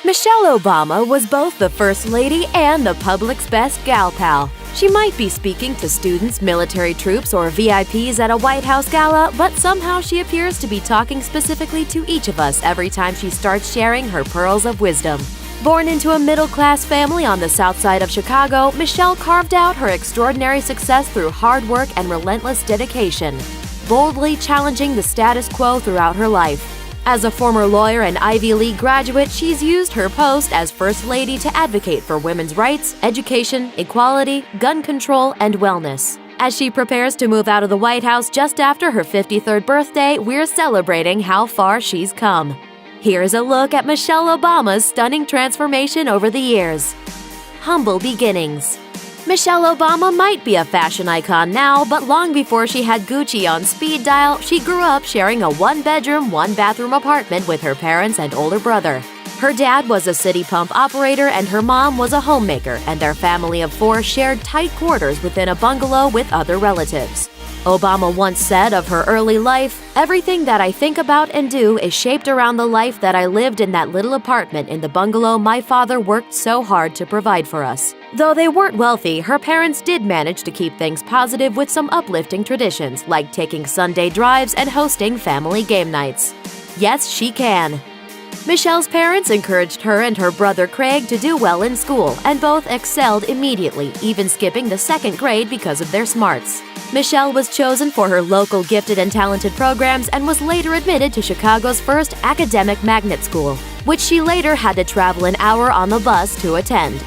Michelle Obama was both the First Lady and the public's best gal pal. She might be speaking to students, military troops, or VIPs at a White House gala, but somehow she appears to be talking specifically to each of us every time she starts sharing her pearls of wisdom. Born into a middle-class family on the south side of Chicago, Michelle carved out her extraordinary success through hard work and relentless dedication, boldly challenging the status quo throughout her life. As a former lawyer and Ivy League graduate, she's used her post as First Lady to advocate for women's rights, education, equality, gun control, and wellness. As she prepares to move out of the White House just after her 53rd birthday, we're celebrating how far she's come. Here's a look at Michelle Obama's stunning transformation over the years. Humble beginnings. Michelle Obama might be a fashion icon now, but long before she had Gucci on speed dial, she grew up sharing a one-bedroom, one-bathroom apartment with her parents and older brother. Her dad was a city pump operator and her mom was a homemaker, and their family of four shared tight quarters within a bungalow with other relatives. Obama once said of her early life, "Everything that I think about and do is shaped around the life that I lived in that little apartment in the bungalow my father worked so hard to provide for us." Though they weren't wealthy, her parents did manage to keep things positive with some uplifting traditions, like taking Sunday drives and hosting family game nights. Yes, she can. Michelle's parents encouraged her and her brother Craig to do well in school, and both excelled immediately, even skipping the second grade because of their smarts. Michelle was chosen for her local gifted and talented programs and was later admitted to Chicago's first academic magnet school, which she later had to travel an hour on the bus to attend.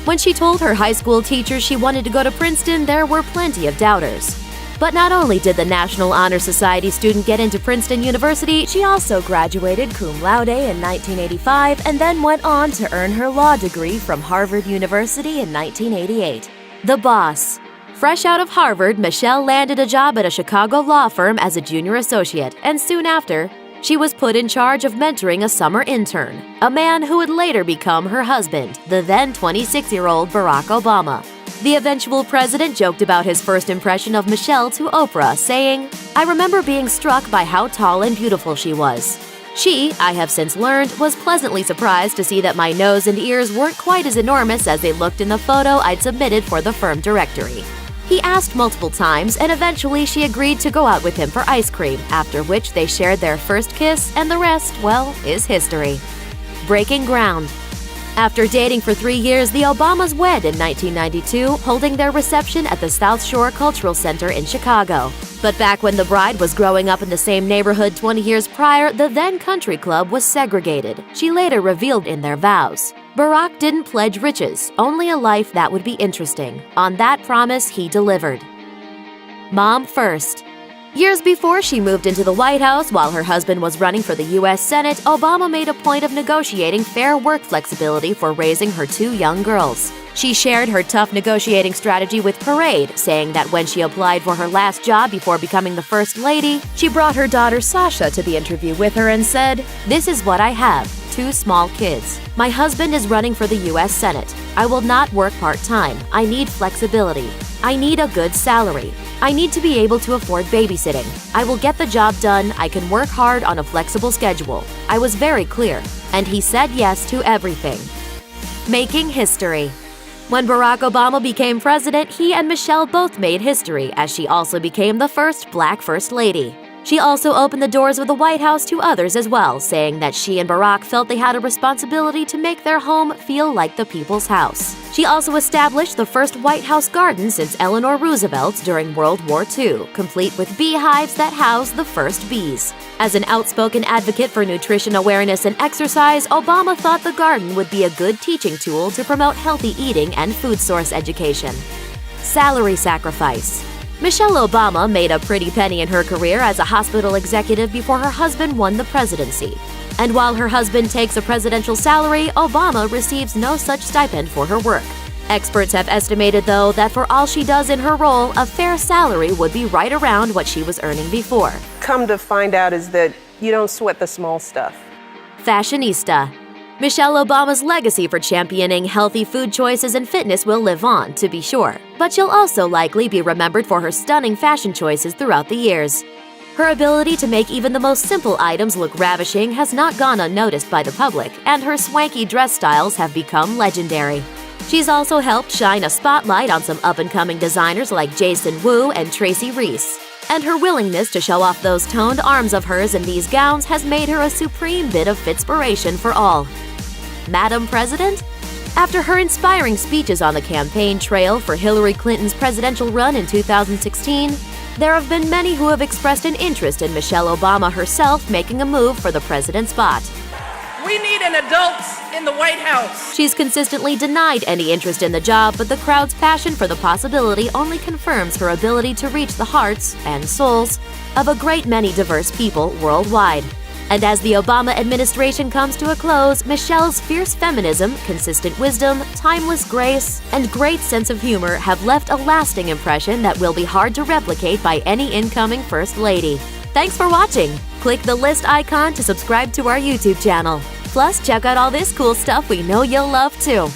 When she told her high school teachers she wanted to go to Princeton, there were plenty of doubters. But not only did the National Honor Society student get into Princeton University, she also graduated cum laude in 1985 and then went on to earn her law degree from Harvard University in 1988. The boss. Fresh out of Harvard, Michelle landed a job at a Chicago law firm as a junior associate, and soon after, she was put in charge of mentoring a summer intern, a man who would later become her husband, the then 26-year-old Barack Obama. The eventual president joked about his first impression of Michelle to Oprah, saying, "I remember being struck by how tall and beautiful she was. She, I have since learned, was pleasantly surprised to see that my nose and ears weren't quite as enormous as they looked in the photo I'd submitted for the firm directory." He asked multiple times, and eventually she agreed to go out with him for ice cream, after which they shared their first kiss, and the rest, well, is history. Breaking ground. After dating for 3 years, the Obamas wed in 1992, holding their reception at the South Shore Cultural Center in Chicago. But back when the bride was growing up in the same neighborhood 20 years prior, the then country club was segregated, she later revealed in their vows. Barack didn't pledge riches, only a life that would be interesting. On that promise, he delivered. Mom first. Years before she moved into the White House while her husband was running for the U.S. Senate, Obama made a point of negotiating fair work flexibility for raising her 2 young girls. She shared her tough negotiating strategy with Parade, saying that when she applied for her last job before becoming the First Lady, she brought her daughter Sasha to the interview with her and said, "This is what I have, 2 small kids. My husband is running for the U.S. Senate. I will not work part-time. I need flexibility. I need a good salary. I need to be able to afford babysitting. I will get the job done. I can work hard on a flexible schedule." I was very clear, and he said yes to everything. Making history. When Barack Obama became president, he and Michelle both made history, as she also became the first Black First Lady. She also opened the doors of the White House to others as well, saying that she and Barack felt they had a responsibility to make their home feel like the people's house. She also established the first White House garden since Eleanor Roosevelt's during World War II, complete with beehives that house the first bees. As an outspoken advocate for nutrition awareness and exercise, Obama thought the garden would be a good teaching tool to promote healthy eating and food source education. Salary sacrifice. Michelle Obama made a pretty penny in her career as a hospital executive before her husband won the presidency. And while her husband takes a presidential salary, Obama receives no such stipend for her work. Experts have estimated, though, that for all she does in her role, a fair salary would be right around what she was earning before. Come to find out is that you don't sweat the small stuff. Fashionista. Michelle Obama's legacy for championing healthy food choices and fitness will live on, to be sure, but she'll also likely be remembered for her stunning fashion choices throughout the years. Her ability to make even the most simple items look ravishing has not gone unnoticed by the public, and her swanky dress styles have become legendary. She's also helped shine a spotlight on some up-and-coming designers like Jason Wu and Tracy Reese. And her willingness to show off those toned arms of hers in these gowns has made her a supreme bit of inspiration for all. Madam President? After her inspiring speeches on the campaign trail for Hillary Clinton's presidential run in 2016, there have been many who have expressed an interest in Michelle Obama herself making a move for the president spot. We need an adult in the White House. She's consistently denied any interest in the job, but the crowd's passion for the possibility only confirms her ability to reach the hearts and souls of a great many diverse people worldwide. And as the Obama administration comes to a close, Michelle's fierce feminism, consistent wisdom, timeless grace, and great sense of humor have left a lasting impression that will be hard to replicate by any incoming First Lady. Thanks for watching! Click the list icon to subscribe to our YouTube channel. Plus, check out all this cool stuff we know you'll love too.